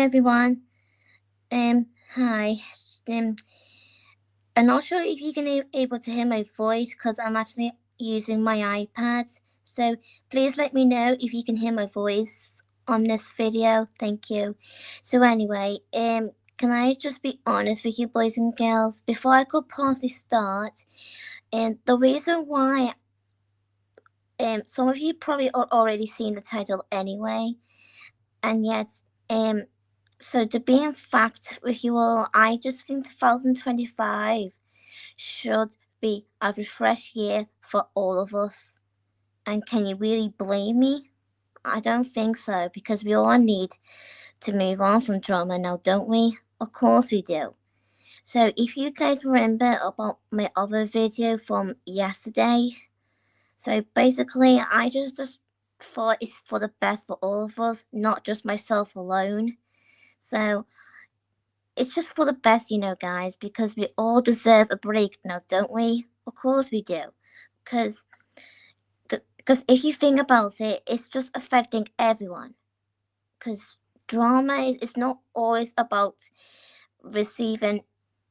everyone. Hi. Um, I'm not sure if you can able to hear my voice because I'm actually using my iPad. So please let me know if you can hear my voice on this video. Thank you. So anyway, can I just be honest with you, boys and girls, before I could possibly start? And the reason why, some of you probably already seen the title anyway, and yet, so to be in fact with you all, I just think 2025 should be a refresh year for all of us. And can you really blame me? I don't think so, because we all need to move on from drama now, don't we? Of course we do. So if you guys remember about my other video from yesterday, so basically I just thought it's for the best for all of us, not just myself alone. So it's just for the best, guys, because we all deserve a break now, don't we? Of course we do. Because if you think about it, it's just affecting everyone. Because drama is not always about receiving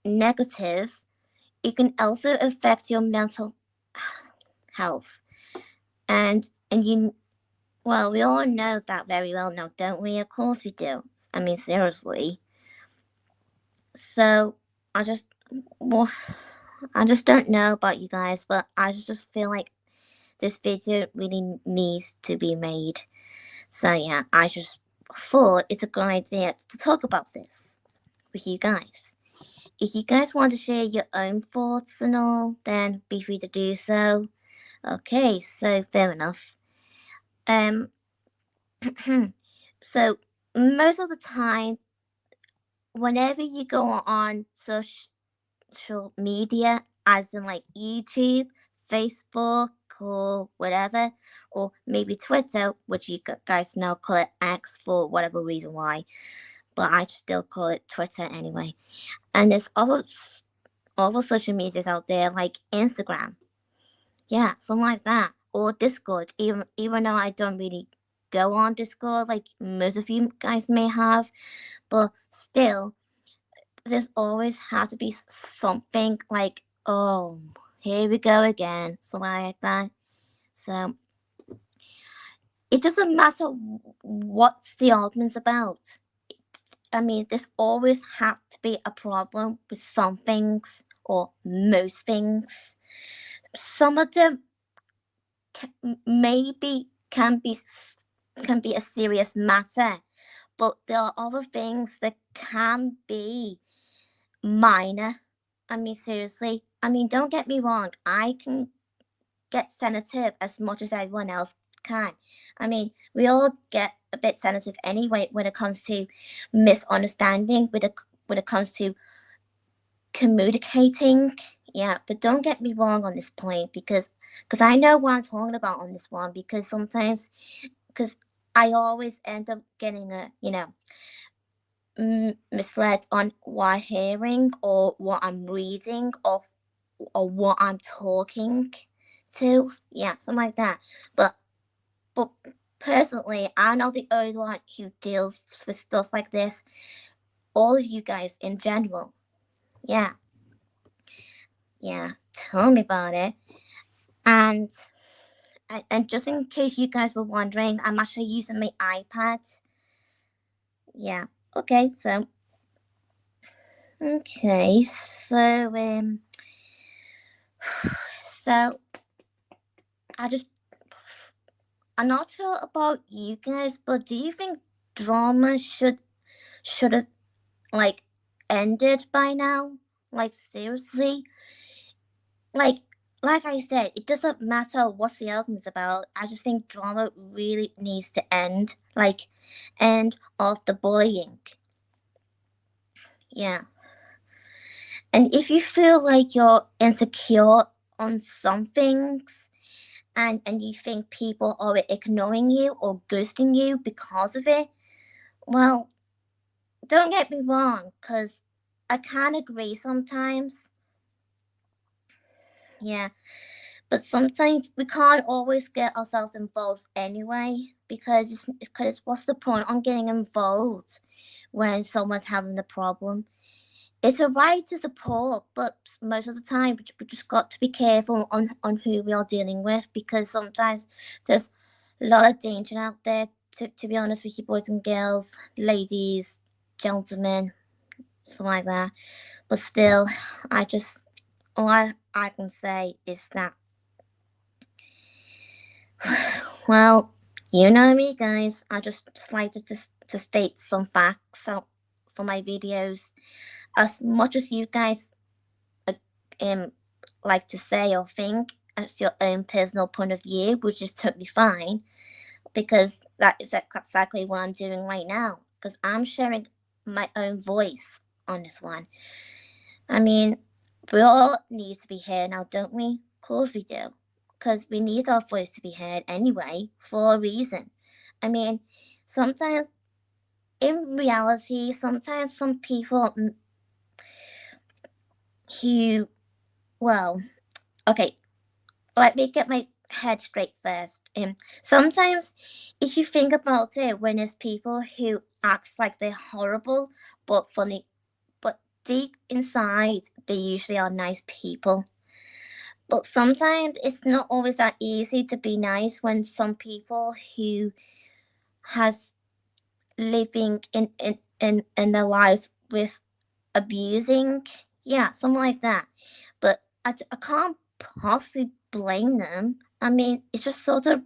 negative. It can also affect your mental health. And well, we all know that very well now, don't we? Of course we do. I mean, seriously. So I just don't know about you guys, but I just feel like this video really needs to be made. So yeah, I just thought it's a good idea to talk about this with you guys. If you guys want to share your own thoughts and all, then be free to do so. Okay, so fair enough. So most of the time, whenever you go on social media, as in like YouTube, Facebook, or whatever, or maybe Twitter, which you guys now call it X for whatever reason why, but I still call it Twitter anyway. And there's other social medias out there like Instagram, yeah, something like that, or Discord. Even though I don't really go on Discord like most of you guys may have, but still, there's always have to be something like, oh, here we go again, something like that. So it doesn't matter what the argument's about. I mean, there's always have to be a problem with some things or most things. Some of them maybe can be a serious matter, but there are other things that can be minor. I mean, seriously. I mean, don't get me wrong. I can get sensitive as much as everyone else can. I mean, we all get a bit sensitive anyway when it comes to misunderstanding, when it comes to communicating. Yeah, but don't get me wrong on this point, because I know what I'm talking about on this one, because sometimes, because I always end up getting misled on what I'm hearing or what I'm reading or what I'm talking to. Yeah, something like that. But personally, I'm not the only one who deals with stuff like this. All of you guys in general. Yeah. Yeah, tell me about it. And just in case you guys were wondering, I'm actually using my iPad. Yeah. Okay, so so I'm not sure about you guys, but do you think drama should have like ended by now? Like, seriously? Like I said, it doesn't matter what the album is about. I just think drama really needs to end. Like, end of the bullying. Yeah. And if you feel like you're insecure on some things, and you think people are ignoring you or ghosting you because of it, well, don't get me wrong, because I can agree sometimes. Yeah. But sometimes we can't always get ourselves involved anyway, because what's the point on getting involved when someone's having a problem. It's a right to support, but most of the time we just got to be careful on who we are dealing with, because sometimes there's a lot of danger out there, to be honest with you, boys and girls, ladies, gentlemen, something like that. But still, all I can say is that, well, you know me, guys. I just like to state some facts out for my videos. As much as you guys uh, um like to say or think, as your own personal point of view, which is totally fine, because that is exactly what I'm doing right now. Because I'm sharing my own voice on this one. I mean, we all need to be heard now, don't we? Of course we do. Because we need our voice to be heard anyway, for a reason. I mean, sometimes, in reality, sometimes some people who, well, okay, let me get my head straight first. Sometimes, if you think about it, when there's people who act like they're horrible but funny, but deep inside, they usually are nice people. But sometimes it's not always that easy to be nice when some people who has living in their lives with abusing, yeah, something like that. But I can't possibly blame them. I mean, it just sort of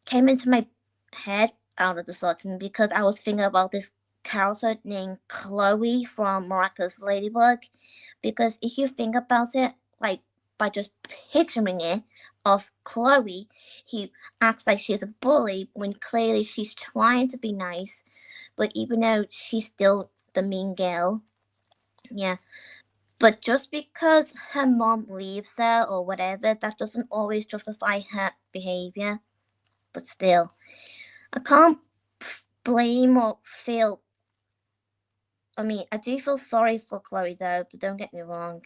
came into my head out of the sudden, because I was thinking about this character named Chloe from Miraculous Ladybug. Because if you think about it, like, by just picturing it of Chloe, who acts like she's a bully when clearly she's trying to be nice, but even though she's still the mean girl, yeah. But just because her mom leaves her or whatever, that doesn't always justify her behavior. But still, I can't blame or feel. I mean, I do feel sorry for Chloe though, but don't get me wrong.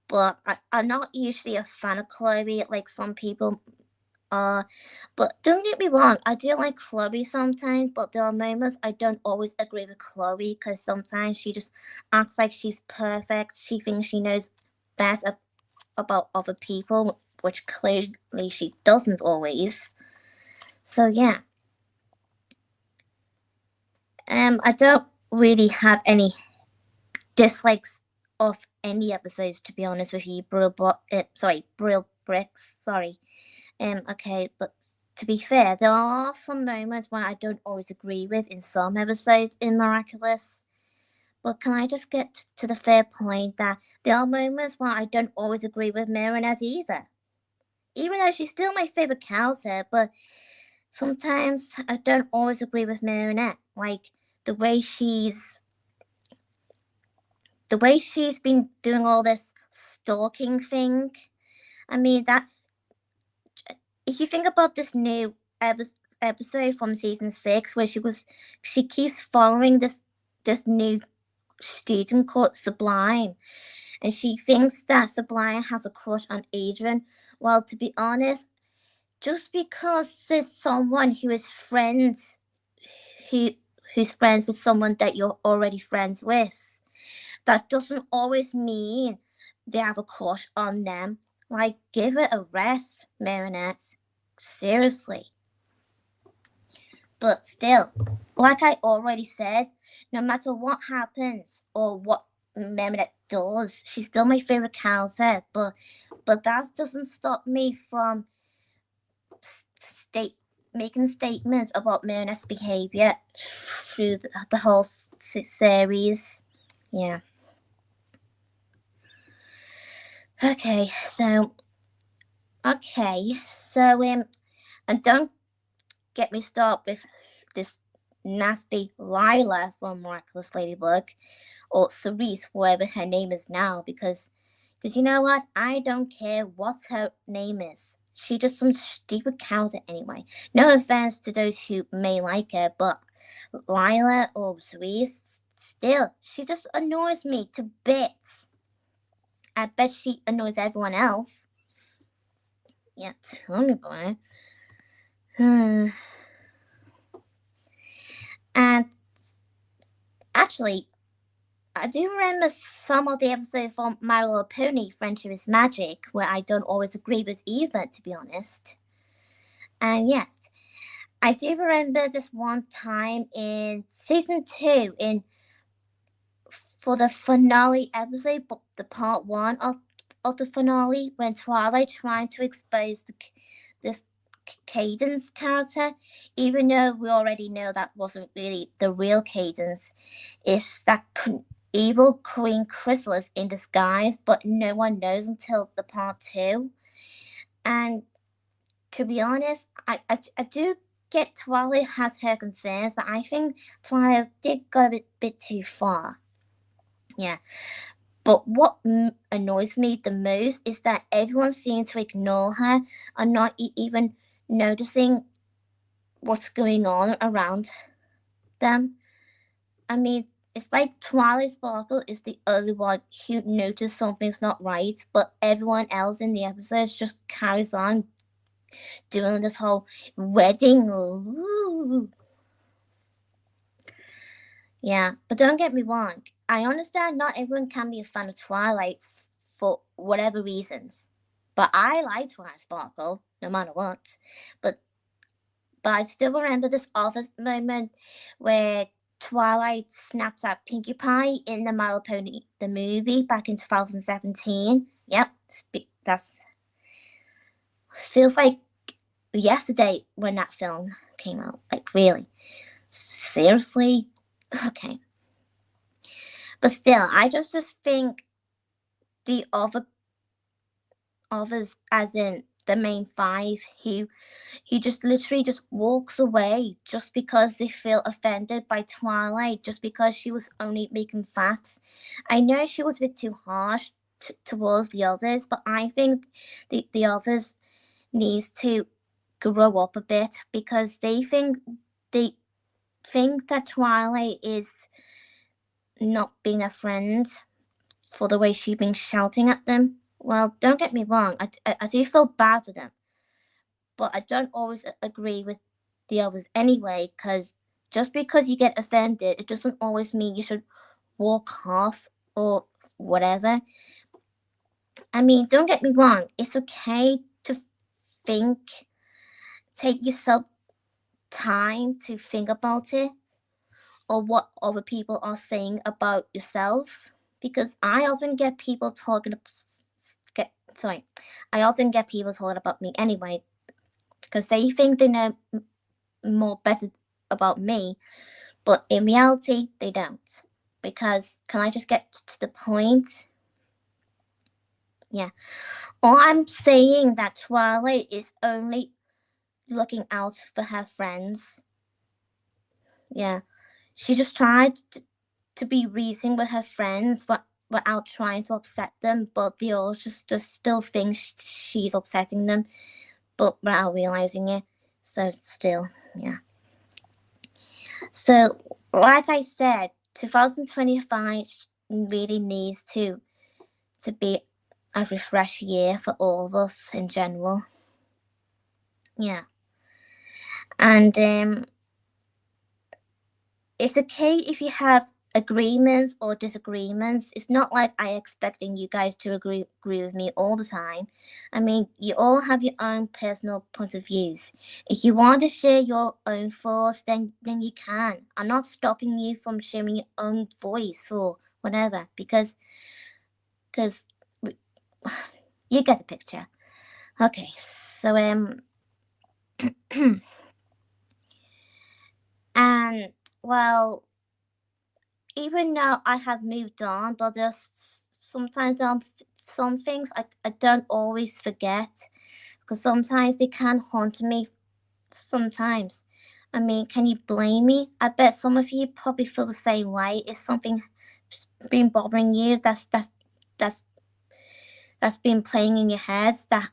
But I'm not usually a fan of Chloe like some people are. But don't get me wrong, I do like Chloe sometimes, but there are moments I don't always agree with Chloe, because sometimes she just acts like she's perfect. She thinks she knows best about other people, which clearly she doesn't always. So yeah. I don't really have any dislikes of any episodes, to be honest with you. Brill Bricks. Sorry. Okay, but to be fair, there are some moments where I don't always agree with in some episodes in Miraculous. But can I just get to the fair point that there are moments where I don't always agree with Marinette either. Even though she's still my favorite character, but sometimes I don't always agree with Marinette. Like the way she's been doing all this stalking thing. I mean, that if you think about this new episode from season 6, where she keeps following this new student called Sublime, and she thinks that Sublime has a crush on Adrien. Well, to be honest, just because there's someone who's friends with someone that you're already friends with, that doesn't always mean they have a crush on them. Like, give it a rest, Marinette. Seriously. But still, like I already said, no matter what happens or what Marinette does, she's still my favorite character. But that doesn't stop me from making statements about Marinette's behavior through the whole series. Yeah. Okay, so and don't get me started with this nasty Lila from Miraculous Ladybug, or Cerise, whatever her name is now, because you know what? I don't care what her name is. She's just some stupid character anyway. No offense to those who may like her, but Lila or Cerise, still, she just annoys me to bits. I bet she annoys everyone else. Yeah, tell me about it. And Actually, I do remember some of the episodes from My Little Pony, Friendship is Magic, where I don't always agree with either, to be honest. And yes, I do remember this one time in season 2, for the finale episode, but the part 1 of the finale, when Twilight trying to expose this Cadance character, even though we already know that wasn't really the real Cadance. It's that evil Queen Chrysalis in disguise, but no one knows until the part 2. And to be honest, I do get Twilight has her concerns, but I think Twilight did go a bit too far. Yeah. But what annoys me the most is that everyone seems to ignore her and not even noticing what's going on around them. I mean, it's like Twilight Sparkle is the only one who noticed something's not right, but everyone else in the episodes just carries on doing this whole wedding. Ooh. Yeah, but don't get me wrong. I understand not everyone can be a fan of Twilight for whatever reasons, but I like Twilight Sparkle no matter what. But I still remember this office moment where Twilight snaps at Pinkie Pie in the My Little Pony the movie back in 2017. Yep, that's feels like yesterday when that film came out. Like really, seriously, okay. But still, I just think the others, as in the main 5, he just literally just walks away just because they feel offended by Twilight, just because she was only making facts. I know she was a bit too harsh towards the others, but I think the others needs to grow up a bit because they think that Twilight is not being a friend for the way she's been shouting at them. Well, don't get me wrong, I do feel bad for them, but I don't always agree with the others anyway, because just because you get offended, it doesn't always mean you should walk off or whatever. I mean, don't get me wrong, it's okay to take yourself time to think about it or what other people are saying about yourself, because I often get people talking I often get people talking about me anyway because they think they know more better about me, but in reality they don't. Because can I just get to the point? Yeah. All I'm saying that Twilight is only looking out for her friends. Yeah. She just tried to be reasoning with her friends, but without trying to upset them, but they all just still think she's upsetting them, but without realizing it. So still, yeah. So, like I said, 2025 really needs to be a refresh year for all of us in general. Yeah. And it's okay if you have agreements or disagreements. It's not like I expecting you guys to agree with me all the time. I mean, you all have your own personal point of views. If you want to share your own thoughts, then you can. I'm not stopping you from sharing your own voice or whatever, because you get the picture. Okay, so and well, even though I have moved on, but there's sometimes some things I don't always forget, because sometimes they can haunt me. Sometimes, I mean, can you blame me? I bet some of you probably feel the same way. If something been bothering you, that's been playing in your head, that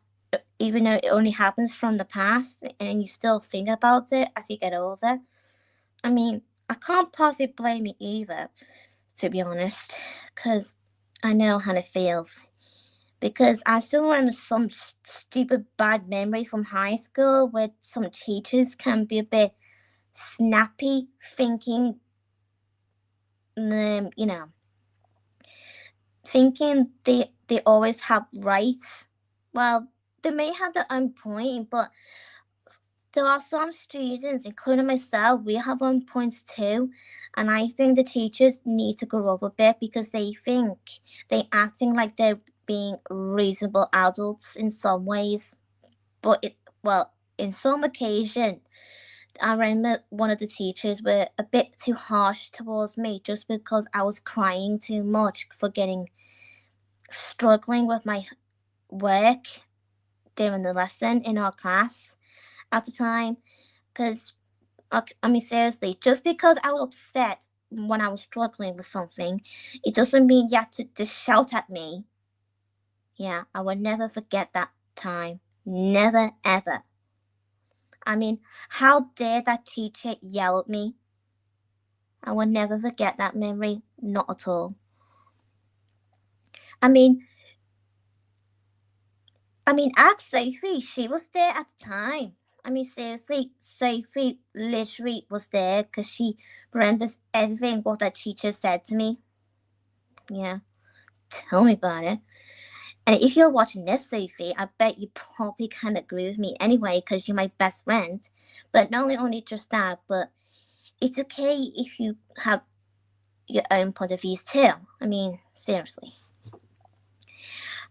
even though it only happens from the past, and you still think about it as you get older. I mean, I can't possibly blame you either, to be honest, because I know how it feels. Because I still remember some stupid bad memory from high school where some teachers can be a bit snappy, thinking you know, thinking they always have rights. Well, they may have their own point, but there are some students, including myself, we have own points too. And I think the teachers need to grow up a bit because they think they acting like they're being reasonable adults in some ways. But in some occasion, I remember one of the teachers were a bit too harsh towards me just because I was crying too much for struggling with my work during the lesson in our class at the time. Because, I mean, seriously, just because I was upset when I was struggling with something, it doesn't mean you have to just shout at me. Yeah, I will never forget that time. Never, ever. I mean, how dare that teacher yell at me? I will never forget that memory. Not at all. I mean, ask Sophie. She was there at the time. I mean, seriously, Sophie literally was there because she remembers everything what that teacher said to me. Yeah, tell me about it. And if you're watching this, Sophie, I bet you probably can't agree with me anyway because you're my best friend. But not only just that, but it's okay if you have your own point of views too. I mean, seriously.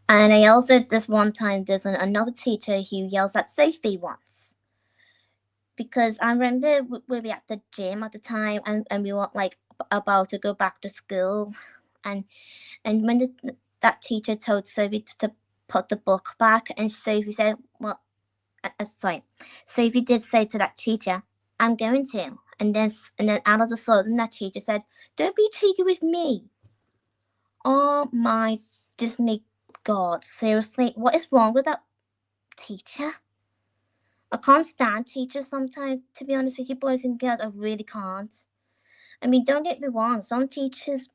And I also, this one time, there's another teacher who yells at Sophie once. Because I remember we were at the gym at the time and we were like about to go back to school. And when that teacher told Sophie to put the book back, and Sophie said, well, Sophie did say to that teacher, I'm going to. And then out of the sudden, that teacher said, don't be cheeky with me. Oh my Disney God, seriously, what is wrong with that teacher? I can't stand teachers sometimes, to be honest with you, boys and girls. I really can't. I mean, don't get me wrong, some teachers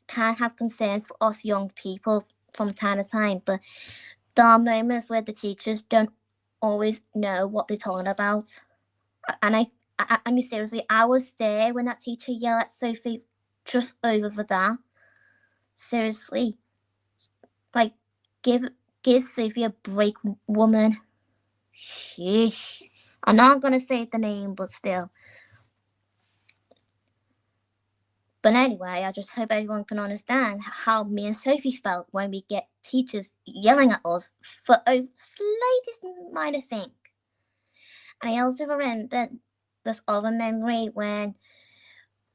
can have concerns for us young people from time to time, but there are moments where the teachers don't always know what they're talking about. And I mean, seriously, I was there when that teacher yelled at Sophie just over for that. Seriously, like, give Sophie a break, woman. Sheesh. I'm not gonna say the name, but still. But anyway, I just hope everyone can understand how me and Sophie felt when we get teachers yelling at us for a slightest minor thing. And I also remember this other memory when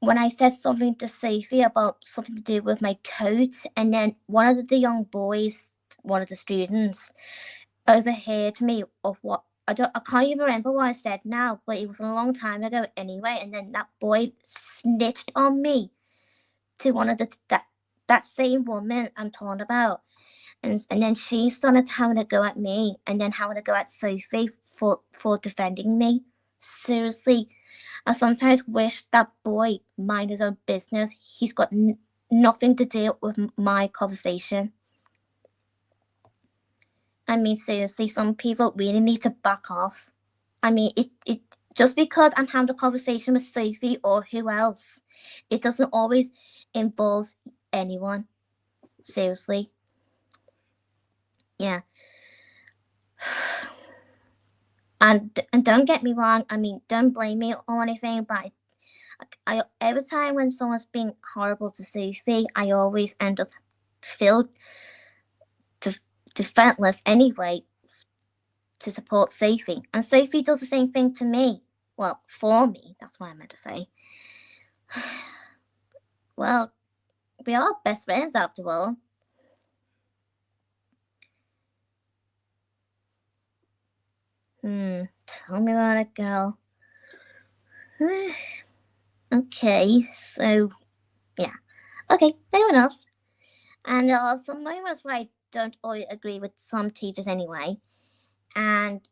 I said something to Sophie about something to do with my coat, and then one of the young boys, one of the students, overheard me of what I can't even remember what I said now, but it was a long time ago anyway. And then that boy snitched on me to one of that same woman I'm talking about, and then she started having to go at me, and then having to go at Sophie for defending me. Seriously, I sometimes wish that boy mind his own business. He's got nothing to do with my conversation. I mean, seriously, some people really need to back off. I mean, it just because I'm having a conversation with Sophie or who else, it doesn't always involve anyone. Seriously. Yeah. And don't get me wrong, I mean, don't blame me or anything, but I every time when someone's being horrible to Sophie, I always end up feel defenseless anyway to support Sophie. And Sophie does the same thing to me. Well, for me, that's what I meant to say. Well, we are best friends after all. Tell me about it, girl. Okay, so yeah. Okay, fair enough. And there are some moments where I don't always agree with some teachers anyway. And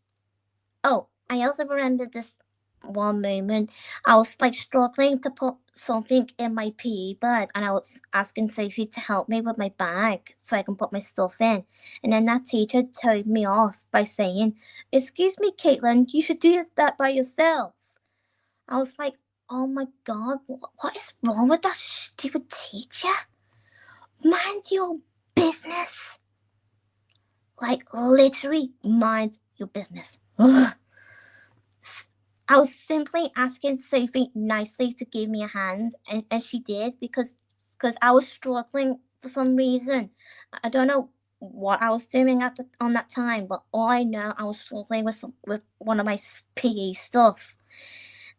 oh, I also remember this one moment. I was like struggling to put something in my PE bag, and I was asking Sophie to help me with my bag so I can put my stuff in. And then that teacher told me off by saying, "Excuse me, Caitlin, you should do that by yourself." I was like, Oh my god, what is wrong with that stupid teacher? Mind your business. Like, literally, mind your business. Ugh. I was simply asking Sophie nicely to give me a hand, and she did because I was struggling for some reason. I don't know what I was doing on that time, but all I know I was struggling with one of my PE stuff,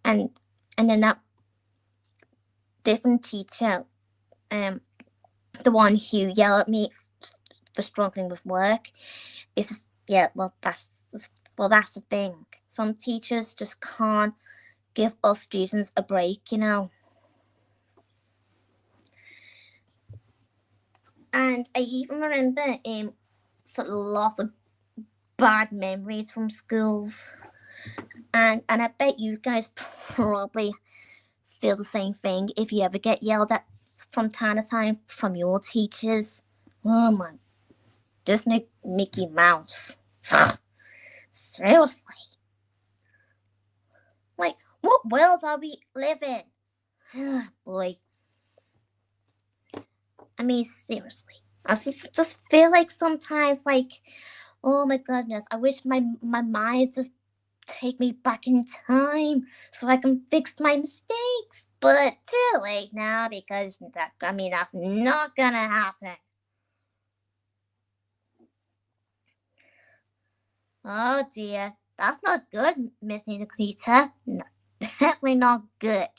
and then that different teacher, the one who yelled at me for struggling with work, is yeah. That's the thing. Some teachers just can't give us students a break, you know. And I even remember lots of bad memories from schools. And I bet you guys probably feel the same thing if you ever get yelled at from time to time from your teachers. Oh my, Disney Mickey Mouse. Seriously. Like, what worlds are we living? Boy. I mean, seriously. I just feel like sometimes, like, oh my goodness, I wish my mind just take me back in time so I can fix my mistakes. But too late now because that's not gonna happen. Oh dear, that's not good, Miss Nikita. No, definitely not good.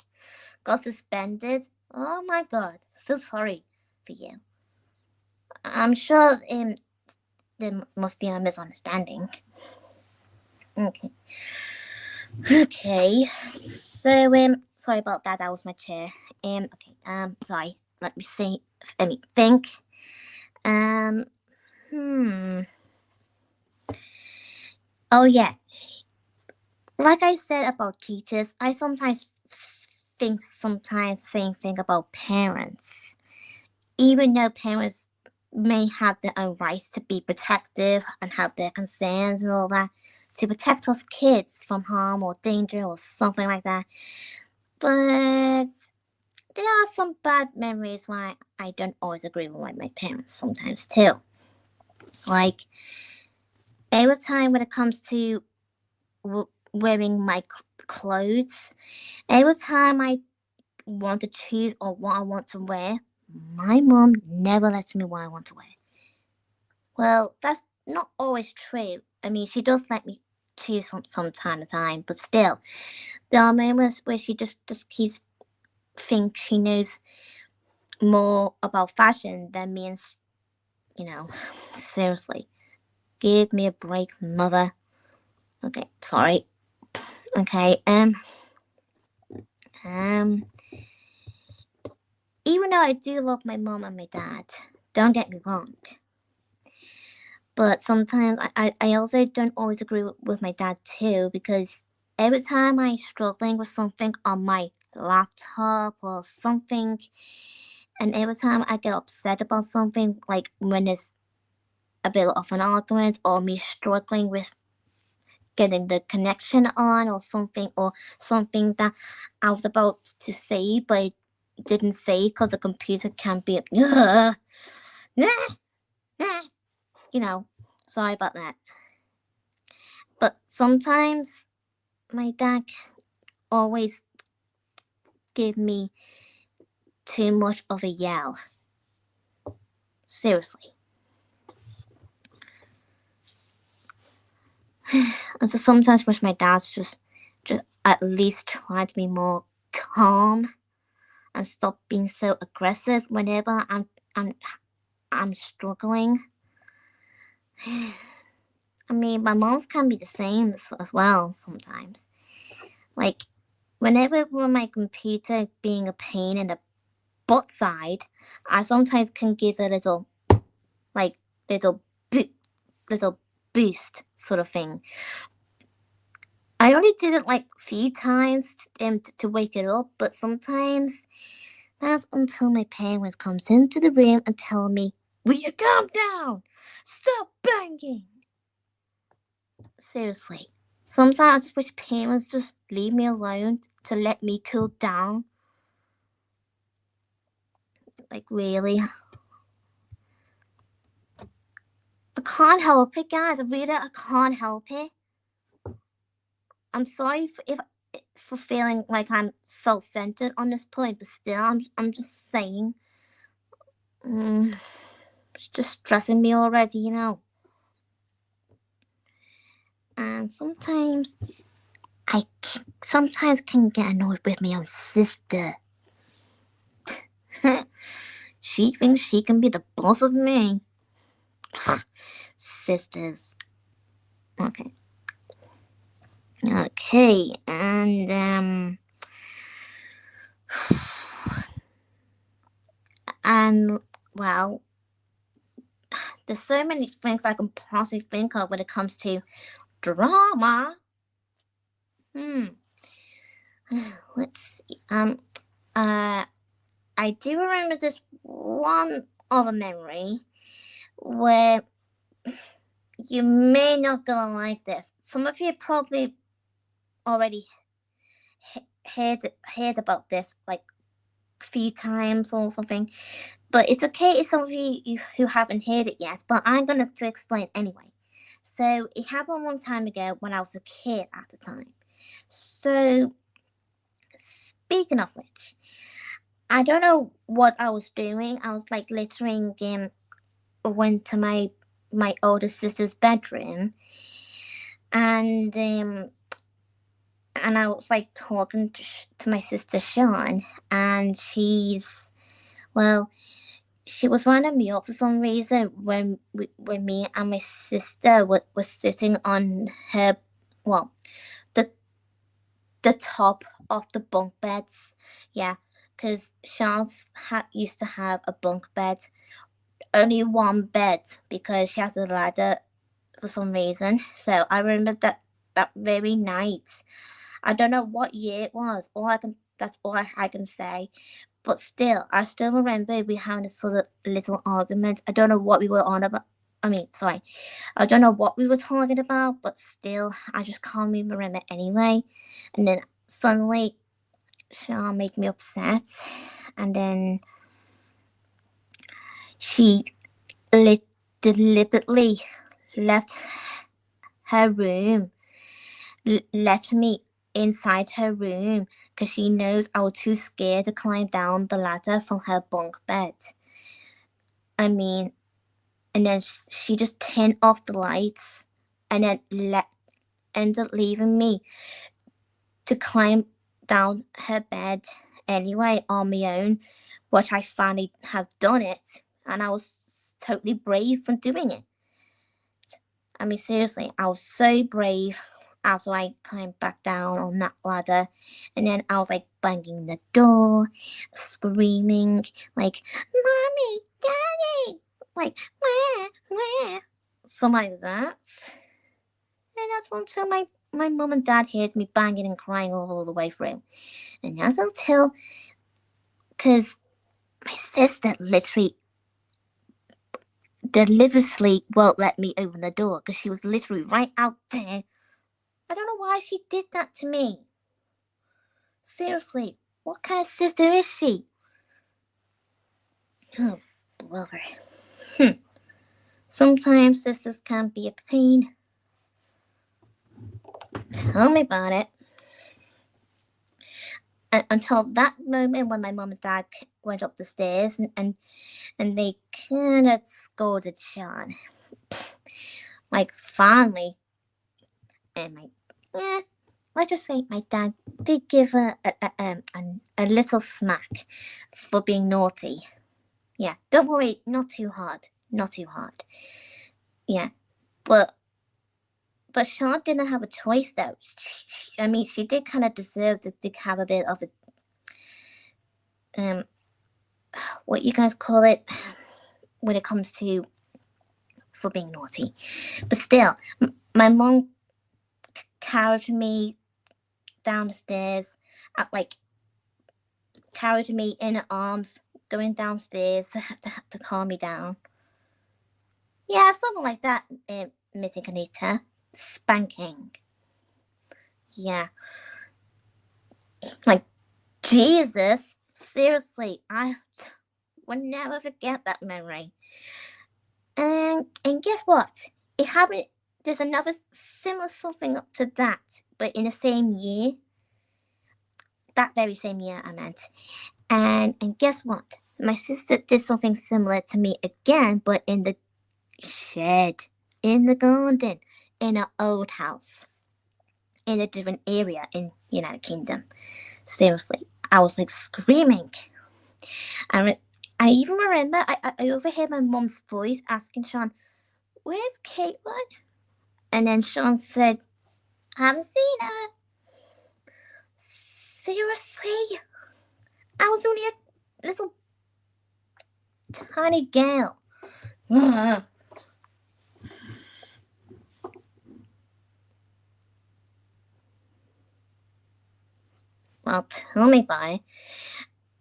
Got suspended. Oh my god, so sorry for you. I'm sure there must be a misunderstanding. Okay. Okay. So sorry about that. That was my chair. Okay. Sorry. Let me see. Let me think. Um. Hmm. Oh yeah. Like I said about teachers, I sometimes think same thing about parents. Even though parents may have their own rights to be protective and have their concerns and all that to protect us kids from harm or danger or something like that. But there are some bad memories why I don't always agree with my parents sometimes too. Like every time when it comes to wearing my clothes, every time I want to choose or what I want to wear, my mom never lets me what I want to wear. Well, that's not always true. I mean, she does let me choose from time to time, but still, there are moments where she just keeps think she knows more about fashion than me, and seriously, give me a break, mother. Okay, sorry. Okay, um, even though I do love my mom and my dad, don't get me wrong. But sometimes I also don't always agree with my dad too because every time I'm struggling with something on my laptop or something, and every time I get upset about something, like when it's a bit of an argument or me struggling with getting the connection on or something that I was about to say but I didn't say because the computer can't be you know, sorry about that. But sometimes my dad always give me too much of a yell. Seriously. And so sometimes wish my dad's just at least try to be more calm and stop being so aggressive whenever I'm struggling. I mean, my mom's can be the same as well sometimes. Like whenever when my computer being a pain in the butt side, I sometimes can give a like little bo- little boost sort of thing. I only did it like a few times to wake it up, but sometimes that's until my parent comes into the room and tell me, "Will you calm down? Stop banging." Seriously. Sometimes I just wish parents just leave me alone to let me cool down. Like, really. I can't help it, guys. I can't help it. I'm sorry for feeling like I'm self-centered on this point, but still, I'm just saying. It's just stressing me already, you know. And sometimes sometimes can get annoyed with my own sister. She thinks she can be the boss of me. Sisters. Okay. Okay, and well, there's so many things I can possibly think of when it comes to drama. Let's see. I do remember this one other memory where you may not gonna like this. Some of you probably already heard about this like a few times or something, but it's okay if some of you who haven't heard it yet. But I'm gonna to explain anyway. So it happened a long time ago when I was a kid at the time. So speaking of which, I don't know what I was doing. I was like littering went to my older sister's bedroom, and I was like talking to my sister Sean, and she was winding me up for some reason when me and my sister were sitting on her, well, the the top of the bunk beds. Yeah, because Sean's used to have a bunk bed, only one bed because she has a ladder for some reason. So I remember that very night. I don't know what year it was. That's all I can say. But still, I still remember we having a sort of little argument. I don't know what we were on about. I mean, sorry, I don't know what we were talking about, but still, I just can't remember anyway. And then suddenly, Sean made me upset, and then she deliberately left her room, let me inside her room because she knows I was too scared to climb down the ladder from her bunk bed. I mean, and then she just turned off the lights and then ended up leaving me to climb down her bed anyway on my own, which I finally have done it, and I was totally brave for doing it. I mean, seriously, I was so brave after I climbed back down on that ladder, and then I was like banging the door, screaming like, "Mommy, Daddy!" Like, where? Something like that. And that's until my mum and dad heard me banging and crying all the way through. And that's until, because my sister literally deliberately won't let me open the door because she was literally right out there. I don't know why she did that to me. Seriously, what kind of sister is she? Oh, brother. Sometimes sisters can be a pain. Tell me about it. Until that moment when my mom and dad went up the stairs and they kind of scolded Sean. Like, finally. And let's just say my dad did give her a little smack for being naughty. Yeah, don't worry, not too hard. Not too hard. Yeah, but Sean didn't have a choice though. I mean, she did kind of deserve to have a bit of a what you guys call it when it comes to for being naughty. But still, my mom carried me down the stairs, like carried me in her arms, going downstairs to calm me down. Yeah, something like that, Miss Incognita. Spanking. Yeah. Like, Jesus. Seriously, I would never forget that memory. And guess what? It happened. There's another similar something to that, but in the same year. That very same year, I meant. And guess what? My sister did something similar to me again, but in the shed, in the garden, in an old house, in a different area in United Kingdom. Seriously, I was like screaming. And I even remember I overheard my mom's voice asking Sean, "Where's Caitlin?" And then Sean said, "I haven't seen her." Seriously? I was only a little tiny girl. Well, tell me about it.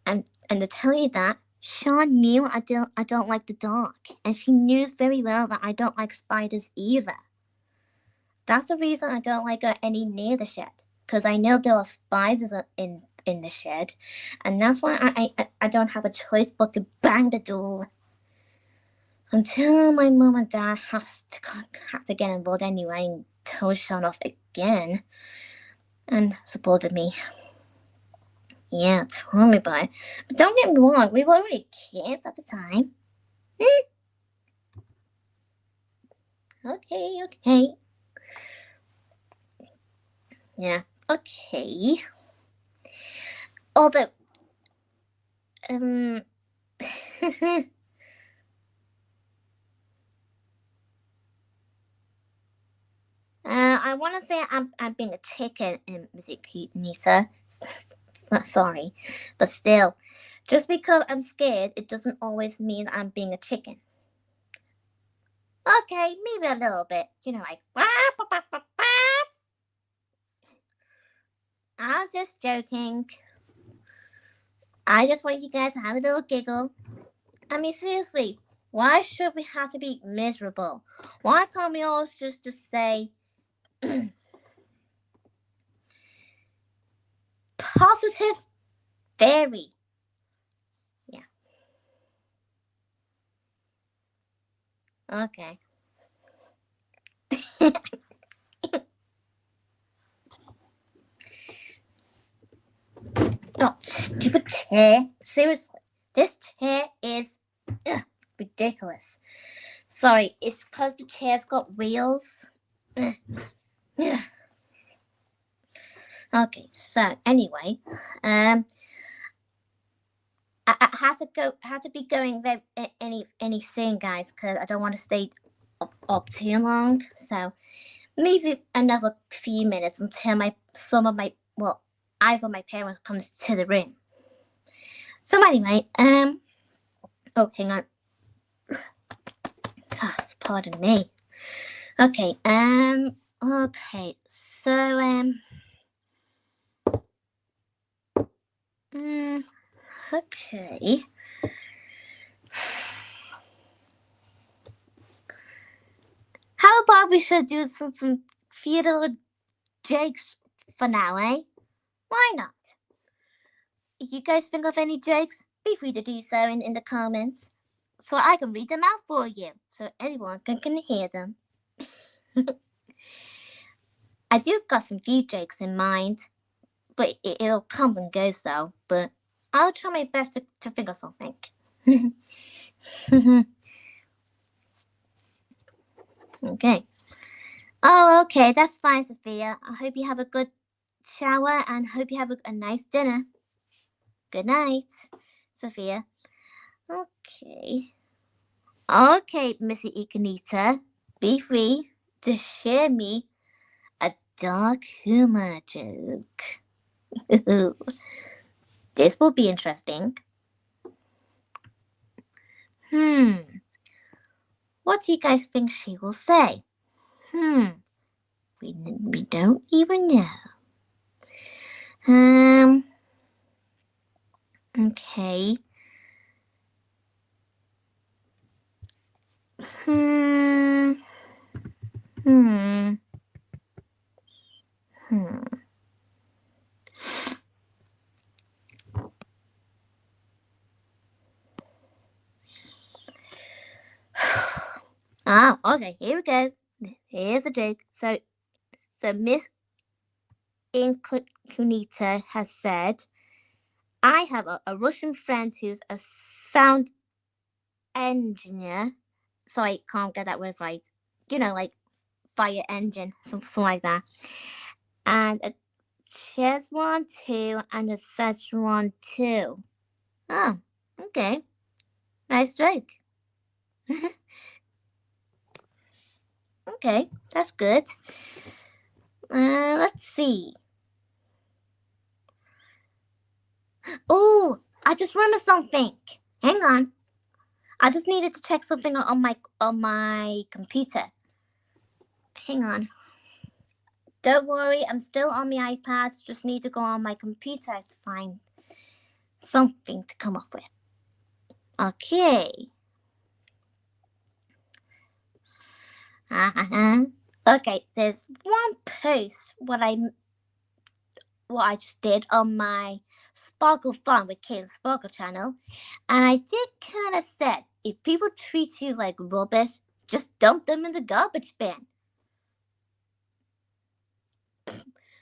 And to tell you that, Sean knew I don't like the dark, and she knew very well that I don't like spiders either. That's the reason I don't like her any near the shed, because I know there are spiders in the shed, and that's why I don't have a choice but to bang the door until my mom and dad have to get involved anyway and tell Sean off again and supported me. Yeah, tell me about it. But don't get me wrong, we were only kids at the time. Okay. Yeah, okay. Although, I want to say I'm being a chicken in Music Nita. Sorry, but still, just because I'm scared, it doesn't always mean I'm being a chicken. Okay, maybe a little bit. Like. I'm just joking. I just want you guys to have a little giggle. I mean, seriously, why should we have to be miserable? Why can't we all just say positive fairy? Yeah. Okay. Oh, stupid chair. Seriously, this chair is ridiculous. Sorry, it's because the chair's got wheels. Okay, so anyway, I had to be going very any soon, guys, because I don't want to stay up too long. So maybe another few minutes until either my parents comes to the room. So anyway, oh, hang on. Pardon me. Okay, okay, so, okay. How about we should do some feudal jokes for now, eh? Why not? If you guys think of any jokes, be free to do so in the comments, so I can read them out for you, so anyone can hear them. I do got some few jokes in mind, but it'll come and goes though, but I'll try my best to think of something. Okay. Oh, okay, that's fine, Sophia. I hope you have a good shower and hope you have a nice dinner. Good night, Sophia. Okay. Okay, Missy Ikanita, be free to share me a dark humor joke. This will be interesting. What do you guys think she will say? We don't even know. Okay. Hmm. Oh, okay, here we go. Here's a joke. So Miss Incognita has said, I have a Russian friend who's a sound engineer. Sorry, I can't get that word right. Like fire engine, something like that. And a Szechuan too, and a Szechuan too. Oh, okay. Nice joke. Okay, that's good. Let's see. Oh, I just remembered something. Hang on. I just needed to check something on my computer. Hang on. Don't worry, I'm still on my iPad. Just need to go on my computer to find something to come up with. Okay. Okay, there's one post what I just did on my Sparkle Fun with Kayla Sparkle channel, and I did kind of said, if people treat you like rubbish, just dump them in the garbage bin.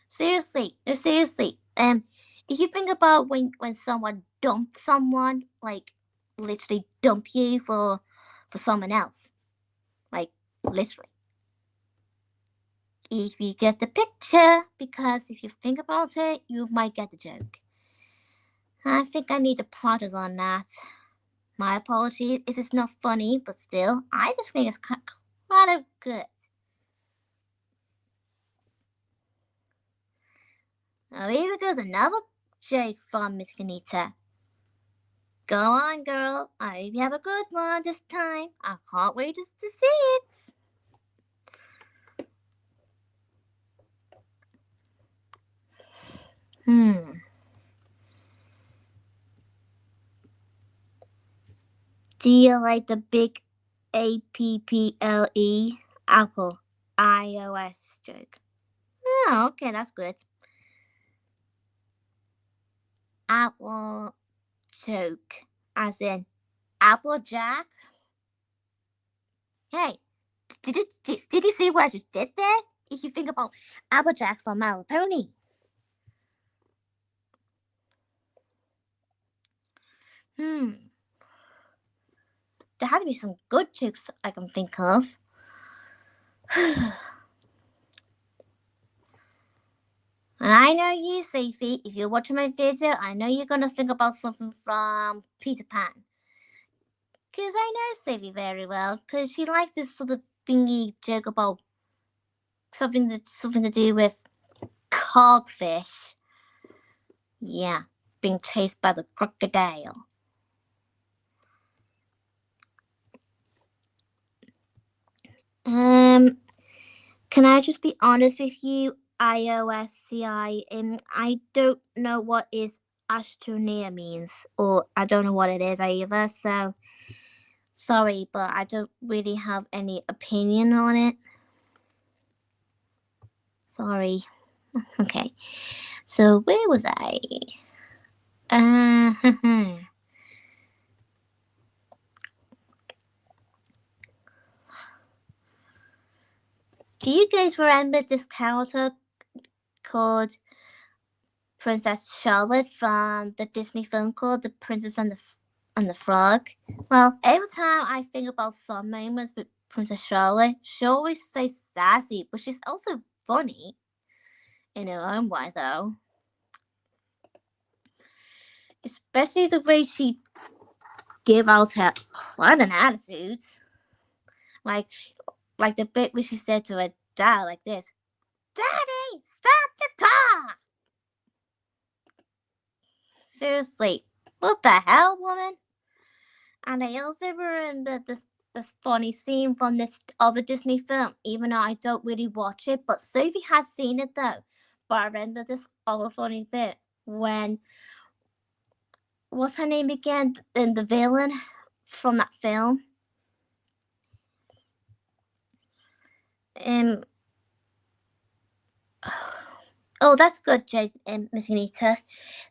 Seriously, no, seriously. If you think about when someone dumps someone, like literally dump you for someone else, like literally. If you get the picture, because if you think about it, you might get the joke. I think I need to practice on that. My apologies if it's not funny, but still, I just think it's kind of good. Now here goes another joke from Miss Kanita. Go on, girl. I hope you have a good one this time. I can't wait to see it. Do you like the big APPLE Apple iOS joke? Oh, okay, that's good. Apple joke, as in Applejack. Hey, did you see what I just did there? If you think about Applejack from My Little Pony. There had to be some good jokes I can think of. And I know you, Sophie, if you're watching my video, I know you're gonna think about something from Peter Pan. Because I know Sophie very well, because she likes this sort of thingy joke about something to do with cogfish. Yeah, being chased by the crocodile. Can I just be honest with you, IOSCI? I don't know what is astroneer means, or I don't know what it is either, so sorry, but I don't really have any opinion on it. Sorry. Okay. So where was I? Do you guys remember this character called Princess Charlotte from the Disney film called The Princess and the Frog? Well, every time I think about some moments with Princess Charlotte, she always says sassy, but she's also funny in her own way, though. Especially the way she gave out her quite an attitude. Like the bit where she said to her dad like this, "Daddy, start the car!" Seriously, what the hell, woman? And I also remember this funny scene from this other Disney film, even though I don't really watch it, but Sophie has seen it though. But I remember this other funny bit when, what's her name again? And the villain from that film. Oh, that's good, Miss Anita.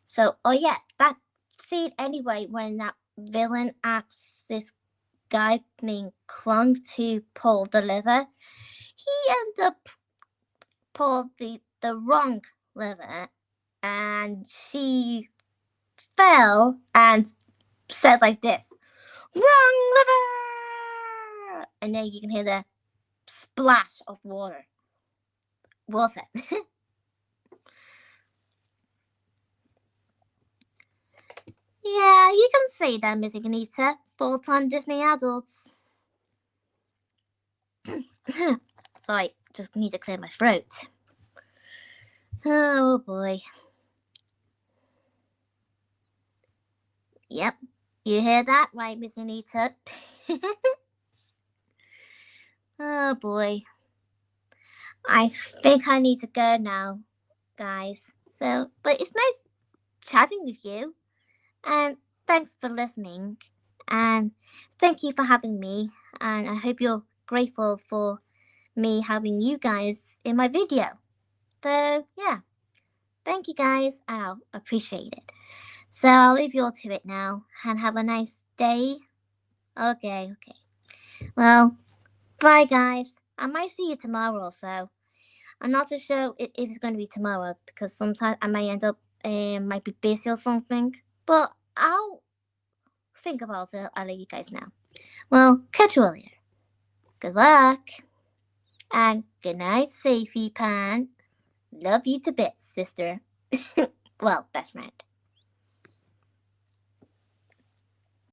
So, oh yeah, that scene anyway when that villain asks this guy named Krunk to pull the lever. He ended up pulled the wrong lever, and she fell and said like this, "Wrong lever!" And then you can hear the splash of water. Yeah, you can say that, Miss Ignita. Full-time Disney adults. Sorry, just need to clear my throat. Oh boy. Yep, you hear that, right, Miss Anita? Oh boy. I think I need to go now, guys. So, but it's nice chatting with you. And thanks for listening. And thank you for having me. And I hope you're grateful for me having you guys in my video. So, yeah. Thank you guys, and I'll appreciate it. So I'll leave you all to it now, and have a nice day. Okay. Well, bye guys. I might see you tomorrow also. I'm not too sure if it's going to be tomorrow, because sometimes I might end up, might be busy or something. But I'll think about it. I'll let you guys know. Well, catch you all later. Good luck. And good night, Safety Pan. Love you to bits, sister. Well, best friend.